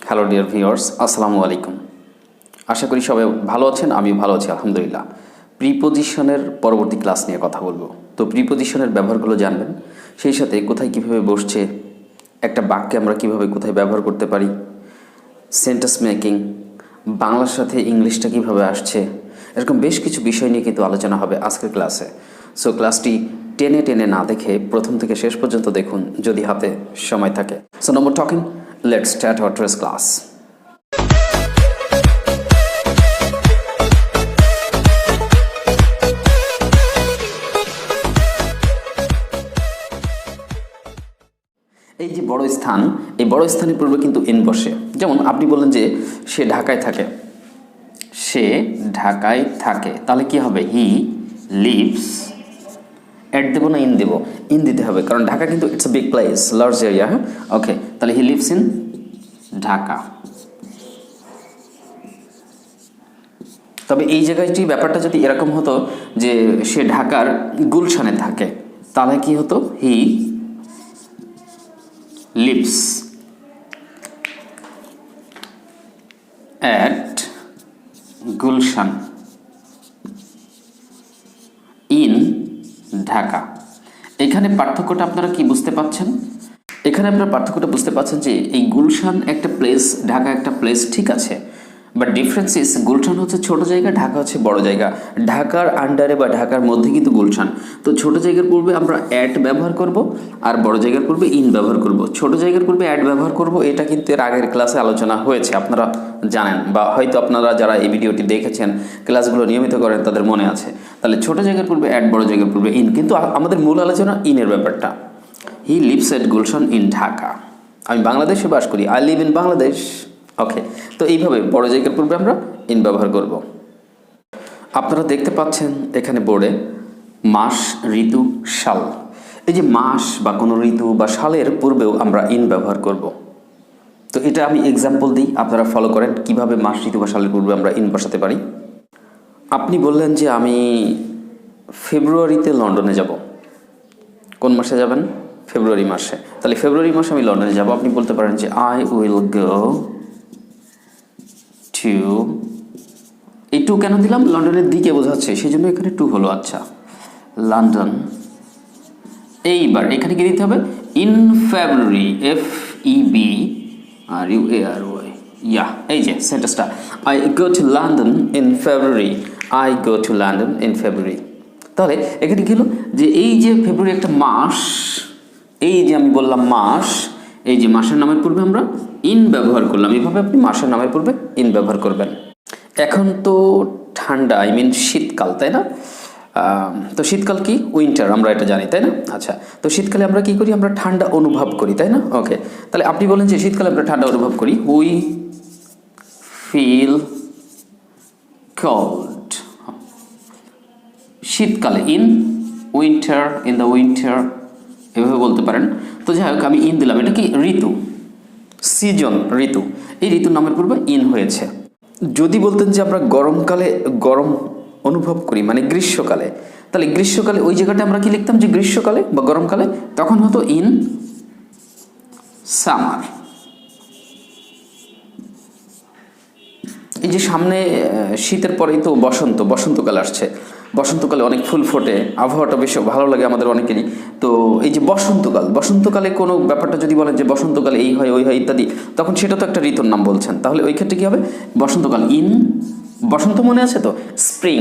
Hello dear viewers, আসসালামু আলাইকুম। আশা করি সবাই ভালো আছেন, আমি ভালো আছি আলহামদুলিল্লাহ। প্রিপোজিশনের পরবর্তী ক্লাস নিয়ে কথা বলবো। তো প্রিপোজিশনের ব্যবহারগুলো জানবেন, সেই সাথে কোথায় কীভাবে বসছে, একটা বাক্যে আমরা কীভাবে কোথায় ব্যবহার করতে পারি, সেন্টেন্স মেকিং, বাংলার সাথে ইংলিশটা কীভাবে আসছে, এরকম বেশ কিছু বিষয় নিয়ে কিন্তু আলোচনা হবে আজকের ক্লাসে। সো ক্লাসটি টেনে টেনে না দেখে প্রথম থেকে শেষ পর্যন্ত দেখুন যদি হাতে সময় থাকে। So no more talking, let's start our today's class. এই যে বড় স্থান, এই বড় স্থানের পূর্বে কিন্তু ইন বসে। যেমন আপনি বললেন যে সে ঢাকায় থাকে, সে ঢাকায় থাকে, তাহলে কি হবে? হি লিভস, অ্যাড দেবো না ইন দেবো? ইন দিতে হবে, কারণ ঢাকা কিন্তু it's a big place, large area. হ্যাঁ, ওকে, তাহলে হি লিভস ইন ঢাকা। তবে এই জায়গাটি ব্যাপারটা যদি এরকম হতো যে সে ঢাকার গুলশানে থাকে, তাহলে কি হতো? He lives at Gulshan in Dhaka. এখানে পার্থক্যটা আপনারা কি বুঝতে পাচ্ছেন? এখানে আপনারা পার্থক্যটা বুঝতে পারছেন যে এই গুলশান একটা প্লেস, ঢাকা একটা প্লেস, ঠিক আছে, বাট ডিফারেন্স ইস গুলশান হচ্ছে ছোট জায়গা, ঢাকা হচ্ছে বড় জায়গা। ঢাকার আন্ডারে বা ঢাকার মধ্যে কিন্তু গুলশান। তো ছোট জায়গার পূর্বে আমরা অ্যাট ব্যবহার করব, আর বড় জায়গার পূর্বে ইন ব্যবহার করব। ছোট জায়গার পূর্বে অ্যাট ব্যবহার করব, এটা কিন্তু এর আগের ক্লাসে আলোচনা হয়েছে, আপনারা জানেন, বা হয়তো আপনারা যারা এই ভিডিওটি দেখেছেন, ক্লাসগুলো নিয়মিত করেন, তাদের মনে আছে। তাহলে ছোট জায়গার পূর্বে অ্যাট, বড় জায়গার পূর্বে ইন, কিন্তু আমাদের মূল আলোচনা ইনের ব্যাপারটা। He lives at Gulshan in Dhaka. আমি বাংলাদেশে বাস করি, আই লিভ ইন বাংলাদেশ। ওকে, তো এইভাবে বড় জায়গার পূর্বে আমরা ইন ব্যবহার করব। আপনারা দেখতে পাচ্ছেন এখানে বোর্ডে মাস, ঋতু, সাল। এই যে মাস বা কোনো ঋতু বা সালের পূর্বেও আমরা ইন ব্যবহার করব। তো এটা আমি এক্সাম্পল দিই, আপনারা ফলো করেন কিভাবে মাস, ঋতু বা সালের পূর্বে আমরা ইন বসাতে পারি। আপনি বললেন যে আমি ফেব্রুয়ারিতে লন্ডনে যাব। কোন মাসে যাবেন? ফেব্রুয়ারি মাসে। তাহলে ফেব্রুয়ারি মাসে আমি লন্ডনে যাব। আপনি বলতে পারেন যে আই উইল গো টু, এই টু কেন দিলাম? লন্ডনের দিকে বোঝাচ্ছে, সেই জন্য এখানে টু হলো। আচ্ছা, লন্ডন। এইবার এখানে কি দিতে হবে? ইন ফেব্রুয়ারি, FEB আর UARY, ইয়া। এই যে সেন্টেন্সটা, I go to London in February, I go to London in February. তাহলে এখানে কি হলো যে এই যে ফেব্রুয়ারি একটা মাস, এই যে আমি বললাম মাস, এই যে মাসের নামের পূর্বে আমরা ইন ব্যবহার করলাম। এইভাবে আপনি মাসের নামের পূর্বে ইন ব্যবহার করবেন। এখন তো ঠান্ডা, আই মিন শীতকাল, তাই না? তো শীতকাল কি? উইন্টার, আমরা এটা জানি, তাই না? আচ্ছা, তো শীতকালে আমরা কি করি? আমরা ঠান্ডা অনুভব করি, তাই না? ওকে, তাহলে আপনি বলেন যে শীতকালে আমরা ঠান্ডা অনুভব করি, উই ফিল কোল্ড। শীতকালে in winter, in the winter, এভাবে বলতে পারেন। তো যাই হোক, আমি ইন দিলাম। এটা কি? ঋতু, সিজন, ঋতু। এই ঋতুর নামের পূর্বে ইন হয়েছে। যদি বলতেন যে আমরা গরমকালে গরম অনুভব করি, মানে গ্রীষ্মকালে, তাহলে গ্রীষ্মকালে ওই জায়গাটা আমরা কি লিখতাম? যে গ্রীষ্মকালে বা গরমকালে, তখন হতো ইন সামার। এই যে সামনে শীতের পরেই তো বসন্ত, বসন্তকাল আসছে। বসন্তকালে অনেক ফুল ফোটে, আবহাওয়াটা বেশ ভালো লাগে আমাদের অনেকেরই। তো এই যে বসন্তকাল, বসন্তকালে কোনো ব্যাপারটা যদি বলেন যে বসন্তকালে এই হয়, ওই হয় ইত্যাদি, তখন সেটা তো একটা ঋতুর নাম বলছেন। তাহলে ওই ক্ষেত্রে কী হবে? বসন্তকাল ইন, বসন্ত মনে আছে তো? Spring,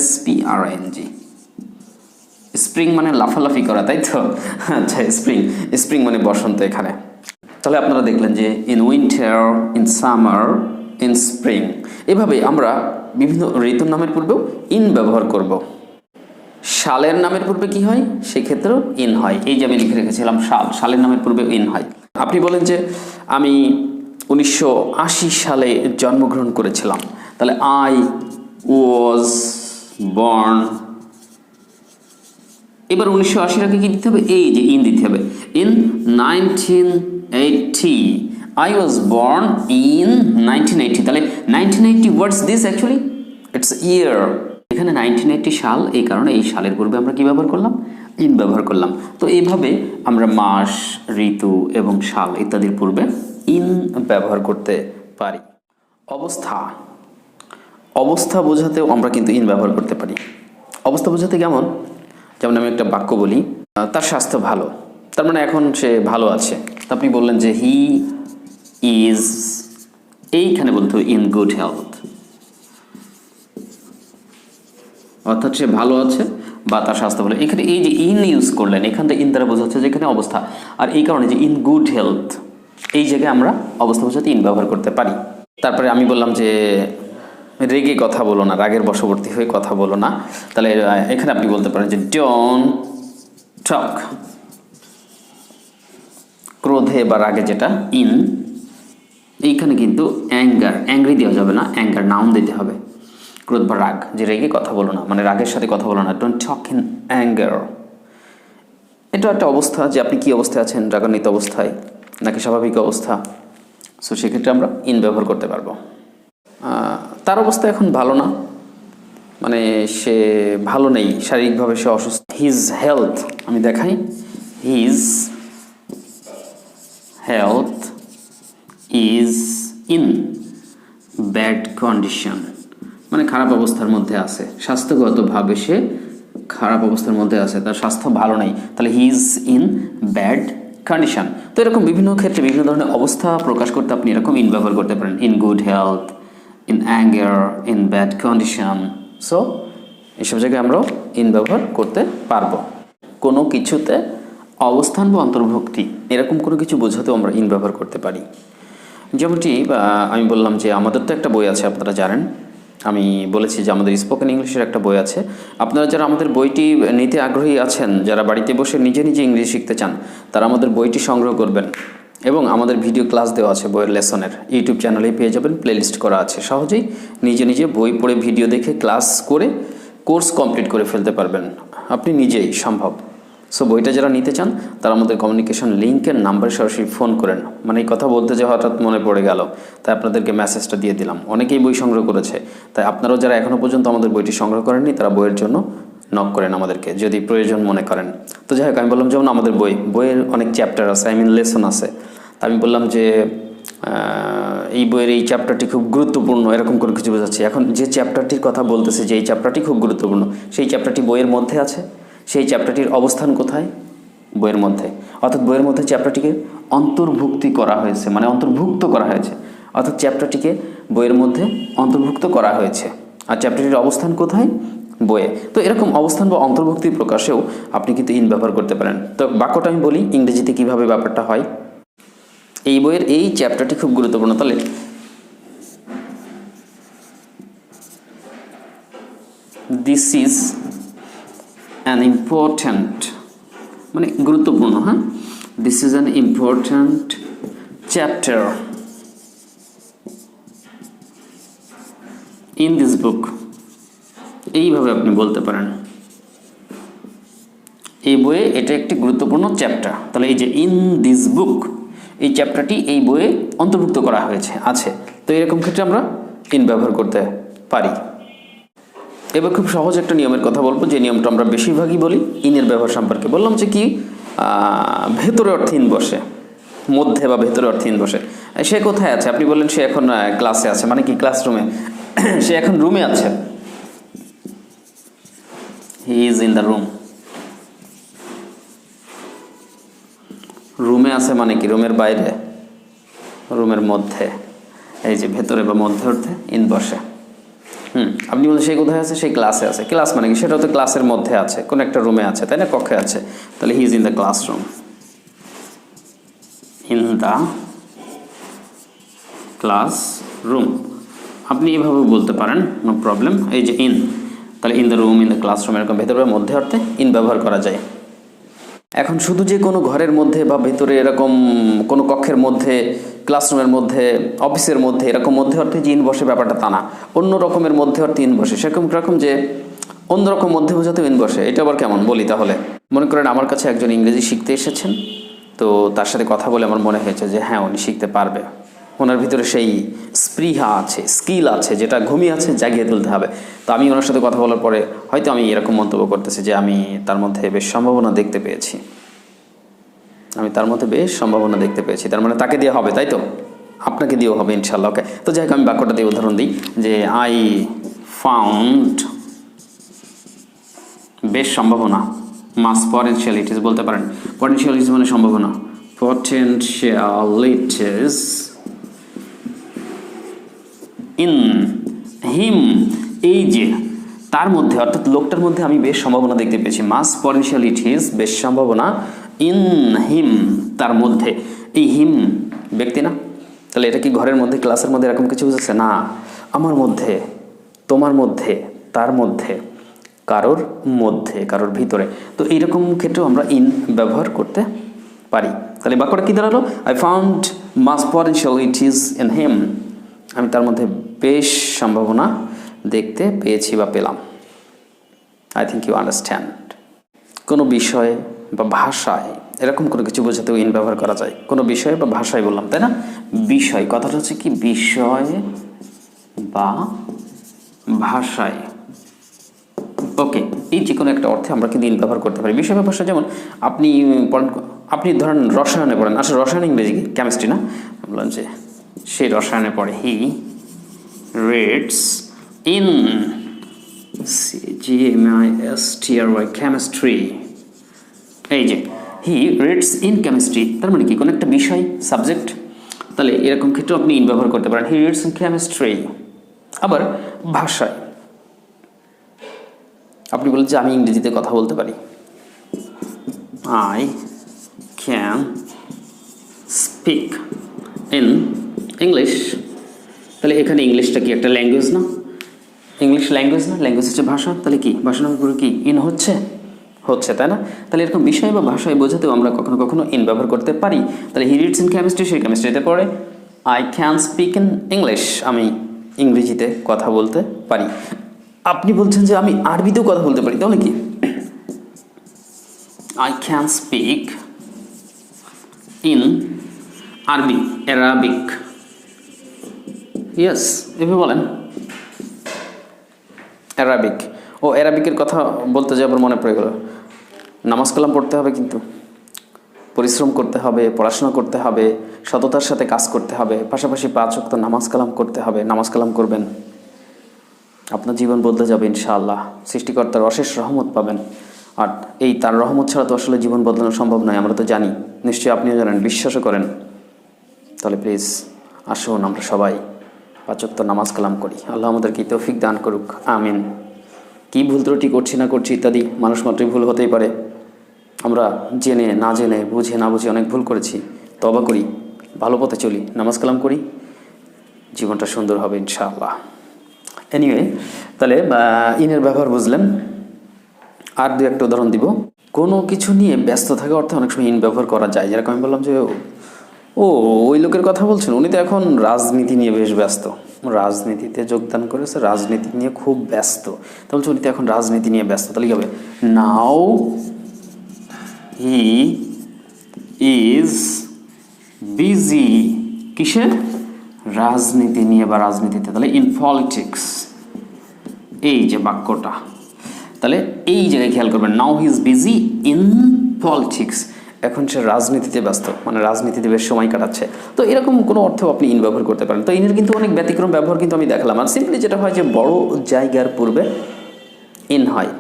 SPRING। স্প্রিং মানে লাফালাফি করা, তাই তো? আচ্ছা, স্প্রিং, স্প্রিং মানে বসন্ত এখানে। তাহলে আপনারা দেখলেন যে in winter, in summer, in spring. এভাবে আমরা বিভিন্ন ঋতুর নামের পূর্বেও ইন ব্যবহার করব। সালের নামের পূর্বে কি হয়? সেক্ষেত্রেও ইন হয়। এই যে আমি লিখে রেখেছিলাম সাল, সালের নামের পূর্বে ইন হয়। আপনি বলেন যে আমি 1980 সালে জন্মগ্রহণ করেছিলাম, তাহলে আই ওয়াজ বর্ন। এবার 1980 আগে কি দিতে হবে? এই যে ইন দিতে হবে। In 1980, I was born in 1980. তাহলে 1980, what's this actually? It's year. এখানে 1980 সাল, এই কারণে এই সালের পূর্বে আমরা কি ব্যবহার করলাম? ইন ব্যবহার করলাম। তো এইভাবে আমরা মাস, ঋতু এবং সাল ইত্যাদির পূর্বে ইন ব্যবহার করতে পারি। অবস্থা, অবস্থা বোঝাতেও আমরা কিন্তু ইন ব্যবহার করতে পারি। অবস্থা বোঝাতে কেমন? যেমন আমি একটা বাক্য বলি, তার স্বাস্থ্য ভালো, তার মানে এখন সে ভালো আছে। আপনি বললেন যে হি ইজ, এইখানে বলতে হবে ইন গুড হেলথ, অর্থাৎ সে ভালো আছে বা তার স্বাস্থ্য ভালো। এখানে এই যে ইন ইউজ করলেন, এখানটা ইন দ্বারা বোঝাচ্ছে যে এখানে অবস্থা, আর এই কারণে যে ইন গুড হেলথ, এই জায়গায় আমরা অবস্থা বোঝাতে ইন ব্যবহার করতে পারি। তারপরে আমি বললাম যে রেগে কথা বলো না, রাগের বশবর্তী হয়ে কথা বলো না, তাহলে এখানে আপনি বলতে পারেন যে ডোন্ট টক, ক্রোধে বা রাগে যেটা ইন, এইখানে কিন্তু অ্যাঙ্গার, অ্যাংরি দেওয়া যাবে না, অ্যাঙ্গার নাউন দিতে হবে। ক্রোধ বা রাগ, যে রেগে কথা বলো না, মানে রাগের সাথে কথা বলো না, ডোন্ট টক ইন অ্যাঙ্গার। এটা একটা অবস্থা যে আপনি কী অবস্থায় আছেন, রাগান্বিত অবস্থায় নাকি স্বাভাবিক অবস্থা। সো সেক্ষেত্রে আমরা ইন ব্যবহার করতে পারবো। তার অবস্থা এখন ভালো না, মানে সে ভালো নেই, শারীরিকভাবে সে অসুস্থ। হিজ হেলথ, আমি দেখাই, his health is in bad condition, মানে খারাপ অবস্থার মধ্যে আছে, স্বাস্থ্যগতভাবে সে খারাপ অবস্থার মধ্যে আছে, তার স্বাস্থ্য ভালো নেই, তাহলে he is in bad condition. তো এরকম বিভিন্ন ক্ষেত্রে বিভিন্ন ধরনের অবস্থা প্রকাশ করতে আপনি এরকম ইন ব্যবহার করতে পারেন, in good health, in anger, in bad condition. So এসব জায়গায় আমরাও ইন ব্যবহার করতে পারবো। কোনো কিছুতে অবস্থান বা অন্তর্ভুক্তি এরকম কোনো কিছু বোঝাতেও আমরা ইন ব্যবহার করতে পারি। যেমনটি আমি বললাম যে আমাদের তো একটা বই আছে, আপনারা জানেন, আমি বলেছি যে আমাদের স্পোকেন ইংলিশের একটা বই আছে। আপনারা যারা আমাদের বইটি নিতে আগ্রহী আছেন, যারা বাড়িতে বসে নিজে নিজে ইংরেজি শিখতে চান, তারা আমাদের বইটি সংগ্রহ করবেন। এবং আমাদের ভিডিও ক্লাস দেওয়া আছে বইয়ের লেসনের, ইউটিউব চ্যানেলেই পেয়ে যাবেন, প্লেলিস্ট করা আছে। সহজেই নিজে নিজে বই পড়ে ভিডিও দেখে ক্লাস করে কোর্স কমপ্লিট করে ফেলতে পারবেন, আপনি নিজেই সম্ভব। সো বইটা যারা নিতে চান তারা আমাদের কমিউনিকেশন লিঙ্কের নাম্বারে সরাসরি ফোন করেন। মানে এই কথা বলতে যে হঠাৎ মনে পড়ে গেল, তাই আপনাদেরকে মেসেজটা দিয়ে দিলাম। অনেকেই বই সংগ্রহ করেছে, তাই আপনারাও যারা এখনও পর্যন্ত আমাদের বইটি সংগ্রহ করেননি তারা বইয়ের জন্য নক করেন আমাদেরকে, যদি প্রয়োজন মনে করেন। তো যাই হোক, আমি বললাম যেমন আমাদের বইয়ের অনেক চ্যাপ্টার আছে, লেসন আছে। তা আমি বললাম যে এই বইয়ের এই চ্যাপ্টারটি খুব গুরুত্বপূর্ণ, এরকম করে কিছু বোঝাচ্ছি। এখন যে চ্যাপ্টারটির কথা বলতেছে যে এই চ্যাপ্টারটি খুব গুরুত্বপূর্ণ, সেই চ্যাপ্টারটি বইয়ের মধ্যে আছে, সেই চ্যাপ্টারটির অবস্থান কোথায়? বইয়ের মধ্যে। অর্থাৎ বইয়ের মধ্যে চ্যাপ্টারটিকে অন্তর্ভুক্তি করা হয়েছে, মানে অন্তর্ভুক্ত করা হয়েছে, অর্থাৎ চ্যাপ্টারটিকে বইয়ের মধ্যে অন্তর্ভুক্ত করা হয়েছে। আর চ্যাপ্টারটির অবস্থান কোথায়? বইয়ে। তো এরকম অবস্থান বা অন্তর্ভুক্তি প্রকাশেও আপনি কিন্তু ইন ব্যবহার করতে পারেন। তো বাক্যটা আমি বলি ইংরেজিতে কীভাবে ব্যাপারটা হয়। এই বইয়ের এই চ্যাপ্টারটি খুব গুরুত্বপূর্ণ, তাহলে দিস ইজ অ্যান ইম্পর্ট্যান্ট, মানে গুরুত্বপূর্ণ, হ্যাঁ, this is an important chapter in this book, এইভাবে আপনি বলতে পারেন। এই বইয়ে এটা একটি গুরুত্বপূর্ণ চ্যাপ্টার, তাহলে এই যে ইন দিস বুক, এই চ্যাপ্টারটি এই বইয়ে অন্তর্ভুক্ত করা হয়েছে, আছে। তো এরকম ক্ষেত্রে আমরা ইন ব্যবহার করতে পারি। এবার খুব সহজ একটা নিয়মের কথা বলবো, যে নিয়মটা আমরা বেশিরভাগই বলি ইনের ব্যবহার সম্পর্কে। বললাম যে কি, ভেতরে অর্থে ইন বসে, মধ্যে বা ভেতরে অর্থে ইন বসে। সে কোথায় আছে? আপনি বললেন সে এখন ক্লাসে আছে, মানে কি ক্লাসরুমে, সে এখন রুমে আছে, he is in the room. রুমে আছে মানে কি, রুমের বাইরে, রুমের মধ্যে, এই যে ভেতরে বা মধ্যে অর্থে ইন বসে। আপনি বলছেন সে কোথায় আছে? সেই ক্লাসে আছে। ক্লাস মানে কি, সেটা তো ক্লাসের মধ্যে আছে, কোন একটা রুমে আছে, তাই না, কক্ষে আছে। তাহলে he is in the classroom, in the class room. আপনি এইভাবে বলতে পারেন, নো প্রবলেম। এই যে ইন, তাহলে in the room, in the classroom, এরকম ভেতরে মধ্যে অর্থে ইন ব্যবহার করা যায়। এখন শুধু যে কোনো ঘরের মধ্যে বা ভেতরে এরকম কোনো কক্ষের মধ্যে, ক্লাসরুমের মধ্যে, অফিসের মধ্যে, এরকম মধ্যে অর্থে যে ইন বসে ব্যাপারটা তা না। অন্য রকমের মধ্যে অর্থে ইন বসে, সেরকম রকম যে অন্যরকম মধ্যে বোঝাতেও ইন বসে। এটা আবার কেমন বলি তাহলে। মনে করেন আমার কাছে একজন ইংরেজি শিখতে এসেছেন, তো তার সাথে কথা বলে আমার মনে হয়েছে যে হ্যাঁ উনি শিখতে পারবে, ওনার ভিতরে সেই স্পৃহা আছে, স্কিল আছে, যেটা ঘুমিয়ে আছে, জাগিয়ে তুলতে হবে। তো আমি ওনার সাথে কথা বলার পরে হয়তো আমি এরকম মন্তব্য করতেছি যে আমি তার মধ্যে বেশ সম্ভাবনা দেখতে পেয়েছি, তার মধ্যে বেশ সম্ভাবনা দেখতে পেয়েছি, তার মানে তাকে দিয়ে হবে, তাই তো? আপনাকে দিয়েও হবে ইনশাল্লাহ। ওকে, তো যাই হোক আমি বাক্যটা দিয়ে উদাহরণ দিই যে আই ফাউন্ড, বেশ সম্ভাবনা, মাস পটেনশিয়ালিটিস বলতে পারেন। পটেনশিয়ালিটিস মানে সম্ভাবনা, পটেনশিয়ালিটিস ইন হিম, এই যে তার মধ্যে অর্থাৎ লোকটার মধ্যে আমি বেশ সম্ভাবনা দেখতে পেয়েছি। মাস পটেনশিয়ালিটিস বেশ সম্ভাবনা, ইন হিম তার মধ্যে। এই হিম ব্যক্তি না, তাহলে এটা কি ঘরের মধ্যে ক্লাসের মধ্যে এরকম কিছু বুঝেছে না? আমার মধ্যে, তোমার মধ্যে, তার মধ্যে, কারোর মধ্যে, কারোর ভিতরে। তো এইরকম ক্ষেত্রেও আমরা ইন ব্যবহার করতে পারি। তাহলে বাক্যটা কি দাঁড়ালো? I found mass potentialities in him, আমি তার মধ্যে বেশ সম্ভাবনা দেখতে পেয়েছি বা পেলাম। I think you understand. কোনো বিষয় বা ভাষায় এরকম কোনো কিছু বোঝাতেও ইন ব্যবহার করা যায়। কোনো বিষয় বা ভাষায় বললাম, তাই না? বিষয় কথাটা হচ্ছে কি, বিষয় বা ভাষায়। ওকে, এই যে কোনো একটা অর্থে আমরা কিন্তু ইন ব্যবহার করতে পারি। বিষয় বা ভাষা, যেমন আপনি পড়েন, আপনি ধরেন রসায়নে পড়েন, আসলে রসায়ন ইংরেজি কি, কেমিস্ট্রি না, বললাম যে সেই রসায়নে পড়ে। He reads in GMISTRY chemistry, এই যে হি রিডস ইন কেমিস্ট্রি, তার মানে কি কোনো একটা বিষয়, সাবজেক্ট। তাহলে এরকম ক্ষেত্রে আপনি ইন ব্যবহার করতে পারেন, হি রিডস ইন কেমিস্ট্রি। আবার ভাষায় আপনি বলেন যে আমি ইংরেজিতে কথা বলতে পারি, I can speak in English. তাহলে এখানে ইংলিশটা কি একটা ল্যাঙ্গুয়েজ না? ইংলিশ ল্যাঙ্গুয়েজ না? ল্যাঙ্গুয়েজ হচ্ছে ভাষা। তাহলে কি ভাষার উপরে কি ইন হচ্ছে? হচ্ছে, তাই না? তাহলে এরকম বিষয় বা ভাষায় বোঝাতেও আমরা কখনো কখনো ইন ব্যবহার করতে পারি। তাহলে হি রিডস ইন কেমিস্ট্রি, সে কেমিস্ট্রিতে পড়ে। I can speak in English, আমি ইংরেজিতে কথা বলতে পারি। আপনি বলছেন যে আমি আরবিতেও কথা বলতে পারি, তাহলে কি আই ক্যান স্পিক ইন আরবি, অ্যারাবিক। ইয়েস, এভাবে বলেন অ্যারাবিক। ও অ্যারাবিকের কথা বলতে যাবার মনে পড়ে গেল, নামাজ কালাম পড়তে হবে, কিন্তু পরিশ্রম করতে হবে, পড়াশোনা করতে হবে, সততার সাথে কাজ করতে হবে, পাশাপাশি 5 ওয়াক্ত নামাজ কালাম করতে হবে। নামাজ কালাম করবেন, আপনার জীবন বদলে যাবে ইনশাআল্লাহ। সৃষ্টিকর্তার অশেষ রহমত পাবেন। আর এই তার রহমত ছাড়া তো আসলে জীবন বদলানো সম্ভব নয়, আমরা তো জানি, নিশ্চয়ই আপনিও জানেন, বিশ্বাসও করেন। তাহলে প্লিজ আসুন আমরা সবাই 5 ওয়াক্ত নামাজ কালাম করি। আল্লাহ আমাদেরকে তৌফিক দান করুক, আমিন। কি ভুল ত্রুটি করছি না করছি ইত্যাদি, মানুষ মাত্রই ভুল হতেই পারে। আমরা জেনে না জেনে, বুঝে না বুঝে অনেক ভুল করেছি। তওবা করি, ভালো পথে চলি, নামাজ কালাম করি, জীবনটা সুন্দর হবে ইনশাআল্লাহ। এনিওয়ে, তাহলে ইনের ব্যবহার বুঝলেন। আর দু একটা উদাহরণ দিব। কোনো কিছু নিয়ে ব্যস্ত থাকা অর্থে অনেক সময় ইন ব্যবহার করা যায়। যেরকম আমি বললাম যে ও ওই লোকের কথা বলছেন, উনি তো এখন রাজনীতি নিয়ে বেশ ব্যস্ত, রাজনীতিতে যোগদান করেছে, রাজনীতি নিয়ে খুব ব্যস্ত। তা বলছে উনি তো এখন রাজনীতি নিয়ে ব্যস্ত। তাহলে কি হবে? নাও হি ইজ বিজি, কিসে? রাজনীতি নিয়ে বা রাজনীতিতে। তাহলে ইন পলিটিক্স, এই যে বাক্যটা, তাহলে এই জায়গায় খেয়াল করবেন, now he is busy in politics, এখন সে রাজনীতিতে ব্যস্ত, মানে রাজনীতিতে বেশ সময় কাটাচ্ছে। তো এরকম কোনো অর্থেও আপনি ইন ব্যবহার করতে পারেন। তো ইনের কিন্তু অনেক ব্যতিক্রম ব্যবহার কিন্তু আমি দেখালাম। আর সিম্পলি যেটা হয় যে বড় জায়গার পূর্বে ইন হয়।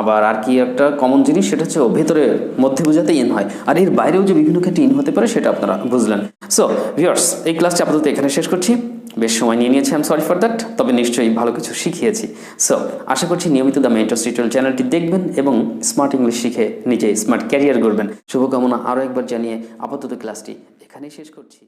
আবার আর কি একটা কমন জিনিস, সেটা হচ্ছে ভেতরের মধ্যে বোঝাতে ইন হয়। আর এর বাইরেও যে বিভিন্ন ক্ষেত্রে ইন হতে পারে সেটা আপনারা বুঝলেন। সো ভিউয়ার্স, এই ক্লাসটি আপাতত এখানে শেষ করছি। বেশ সময় নিয়ে নিয়েছি, I am sorry for that. তবে নিশ্চয়ই ভালো কিছু শিখিয়েছি। সো আশা করছি নিয়মিত দ্য মেন্টরস টিউটোরিয়াল চ্যানেলটি দেখবেন এবং স্মার্ট ইংলিশ শিখে নিজে স্মার্ট ক্যারিয়ার গড়বেন। শুভকামনা আরও একবার জানিয়ে আপাতত ক্লাসটি এখানেই শেষ করছি।